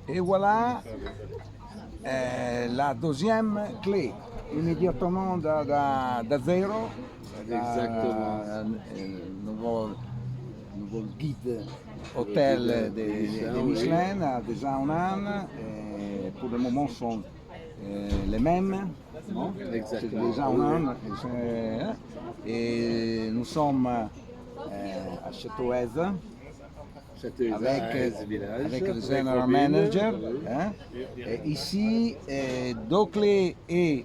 Et voilà la deuxième clé, immédiatement da zéro. Exactement. Nouveau guide hôtel de Michelin a déjà un an. Pour le moment, sont les mêmes. Non? C'est déjà un an. Et nous sommes à Châteauez. Avec le General Manager. Hein? Et ici, deux clés et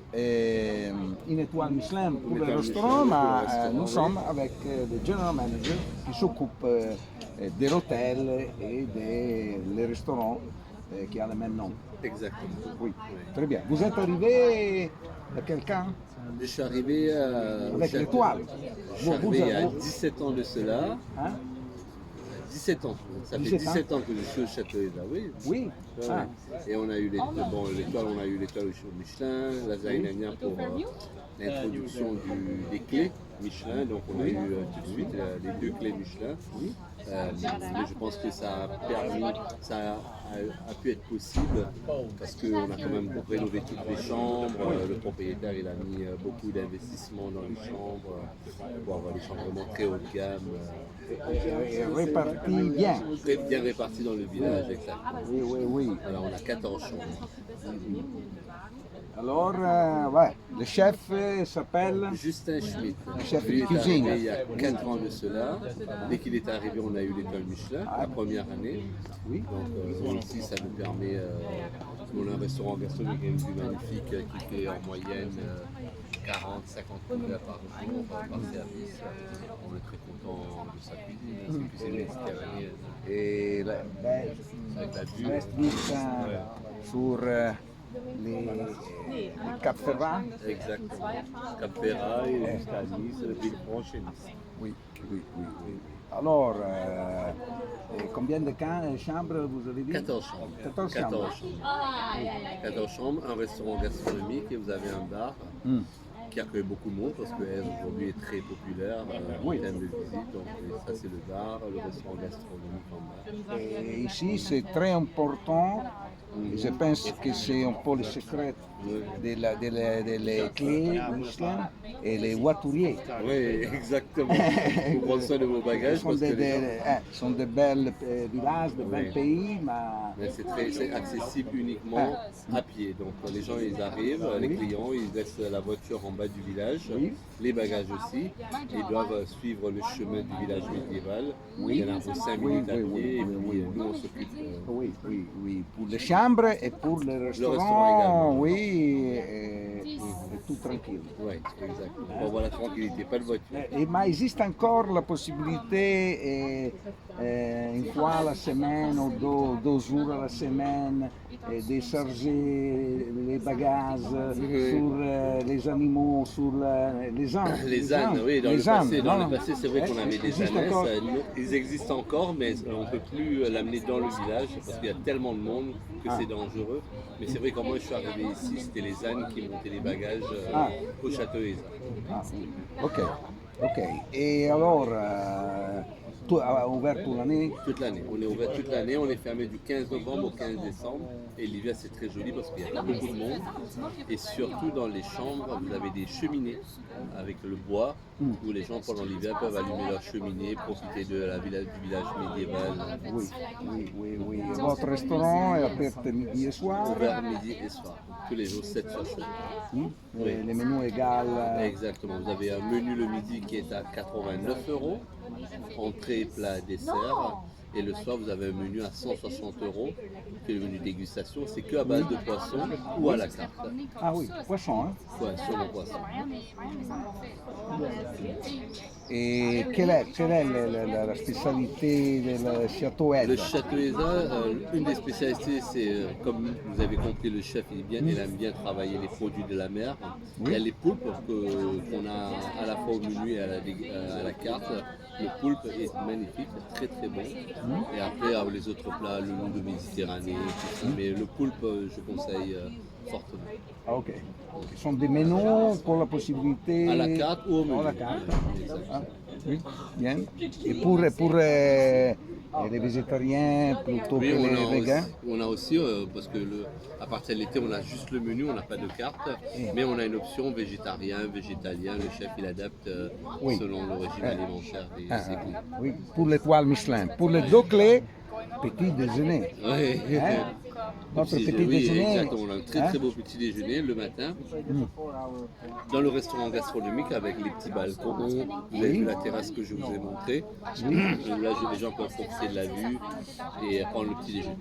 une étoile Michelin pour le restaurant, mais nous sommes avec le General Manager qui s'occupe de l'hôtel et des restaurants qui a le même nom. Exactement. Oui, très bien. Vous êtes arrivé à quelqu'un? Je suis arrivé avec l'étoile. Je suis arrivé à 17 ans de cela. Hein? 17 ans. Ça fait 17 ans que je suis au Châteauez, oui. Oui. Ah. Et on a eu l'étoile, on a eu l'étoile au Michelin, l'année dernière pour l'introduction des clés Michelin. Donc on a eu tout de suite les 2 clés Michelin. Mais je pense que ça a pu être possible parce qu'on a quand même rénové toutes les chambres. Le propriétaire il a mis beaucoup d'investissements dans les chambres pour avoir des chambres vraiment très haut de gamme. Répartis bien. Très bien répartis dans le village, exactement. Oui. Alors on a 14 chambres. Alors, le chef s'appelle Justin Schmitt. Le chef de cuisine. Il y a 4 ans de cela. Dès qu'il est arrivé, on a eu l'étoile Michelin, la première année. Oui. Donc ici, ça nous permet, on a un restaurant gastronomique avec une vue magnifique qui fait en moyenne 40-50 couverts par jour, par service. On est très content de sa cuisine, c'est une cuisine méditerranéenne. Et Avec la vue. reste vite sur les Cap Ferrat. Exactement. Cap Ferrat et jusqu'à Nice, Villefranche et Nice. Oui. Alors, combien de chambres vous avez dit? 14 chambres. 14 chambres. 14 chambres, un restaurant gastronomique et vous avez un bar qui accueille beaucoup de monde parce qu'elle aujourd'hui est très populaire en termes de visite. Donc ça c'est le bar, le restaurant gastronomique en bas. Et ici c'est très important. Je pense que c'est un peu le secret des clés Michelin et les voituriers. Oui, exactement. Pour prendre soin de vos bagages. Sont de belles villages, de belles pays. Mais c'est accessible uniquement à pied. Donc les gens ils arrivent, les clients, ils laissent la voiture en bas du village, les bagages aussi. Ils doivent suivre le chemin du village médiéval. Il y en a pour 5 minutes à pied et puis nous on s'occupe. Oui. Pour les chambres et pour le restaurant également. Oui, et tout tranquille. Oui, exactement. Pour avoir la tranquillité, pas de voiture. Mais existe encore la possibilité, une fois à la semaine ou deux jours à la semaine, de charger les bagages sur les animaux, sur les ânes. Les ânes, oui, dans le passé, c'est vrai qu'on avait des ânes. Ils existent encore, mais on ne peut plus l'amener dans le village parce qu'il y a tellement de monde que c'est dangereux. Mais c'est vrai que quand moi je suis arrivé ici, c'était les ânes qui montaient les bagages au Châteauez. Ok. Et alors, tu as ouvert toute l'année? Toute l'année. On est ouvert toute l'année. On est fermé du 15 novembre au 15 décembre. Et l'hiver, c'est très joli parce qu'il y a beaucoup de monde. Et surtout, dans les chambres, vous avez des cheminées avec le bois où les gens, pendant l'hiver, peuvent allumer leur cheminée, profiter du village médiéval. Oui. Votre restaurant est ouvert midi et soir? Ouvert midi et soir. Tous les jours, 7 sur 7. Les menus égales. Exactement. Vous avez un menu le midi qui est à 89 €. Entrée, plat, dessert. Et le soir, vous avez un menu à 160 €, qui est le menu dégustation. C'est que à base de poisson ou à la carte. Ah oui, poisson, hein? Ouais, sur le poisson. Et quelle est la spécialité de Châteauez? Le Châteauez, une des spécialités, c'est, comme vous avez compris, le chef il aime bien travailler les produits de la mer. Il y a les poulpes qu'on a à la fois au menu et à la carte. Le poulpe est magnifique, très très bon. Et après, les autres plats, le loup de Méditerranée, tout ça. Mais le poulpe, je conseille fortement. Ah, ok. Ce sont des menus pour la possibilité... À la carte ou au menu. À la carte. Oui, bien. Et Et les végétariens plutôt Oui, que les végans. on a aussi parce que à partir de l'été, on a juste le menu, on n'a pas de carte, mais on a une option végétarien, végétalien. Le chef, il adapte Oui. selon le régime alimentaire des ses clients. Oui, pour l'étoile Michelin. Pour le dos clé, petit déjeuner. Oui. Hein? Notre petit Oui, déjeuner. exactement. On a un très très beau petit déjeuner le matin dans le restaurant gastronomique avec les petits balcons. Vous avez vu la terrasse que je vous ai montrée. Là, les gens peuvent profiter de la vue et prendre le petit déjeuner.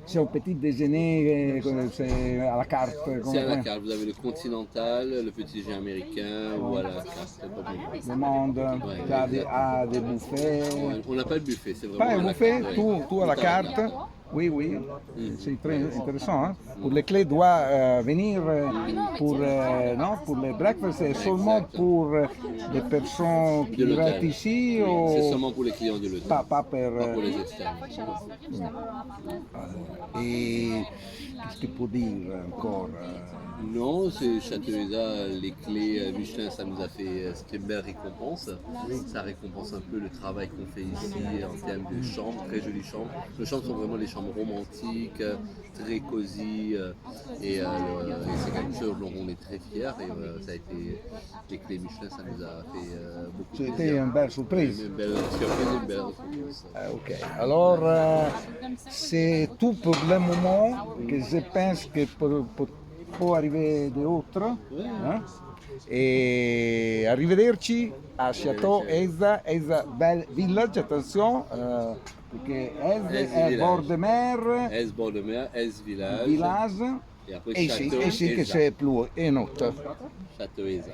C'est au petit déjeuner, c'est à la carte. C'est à la carte. Vous avez le continental, le petit déjeuner américain ou à la carte. Le monde, a des buffets. On n'a pas de buffet, c'est vraiment Pas un à la buffet, carte. tout à la carte. Oui, oui, c'est très intéressant. Hein? Pour les clés, doit venir pour, non, pour le breakfast, c'est seulement pour les personnes qui restent ici C'est ou seulement pour les clients de l'hôtel, pas pas pour les externes. Et qu'est-ce qu'il faut dire encore? Non, c'est Château-Eza, les clés Michelin, ça nous a fait, c'était une belle récompense. Ça récompense un peu le travail qu'on fait ici en termes de chambres, très jolies chambres. Nos chambres sont vraiment des chambres romantiques, très cosy, et c'est quelque chose dont on est très fiers. Et ça a été, les clés Michelin, ça nous a fait beaucoup plaisir. C'était une belle surprise. Une belle surprise, une belle récompense. Ok, alors c'est tout pour le moment que je pense que può arriver d'autres. Hein? Et arrivederci a Château Eza, Eza Belle Village, attention, perché Eza è bord de mer, Es bord de mer, Es village. village, Et après et Château ici que Eza. c'est plus haut, et notre. Château Eza.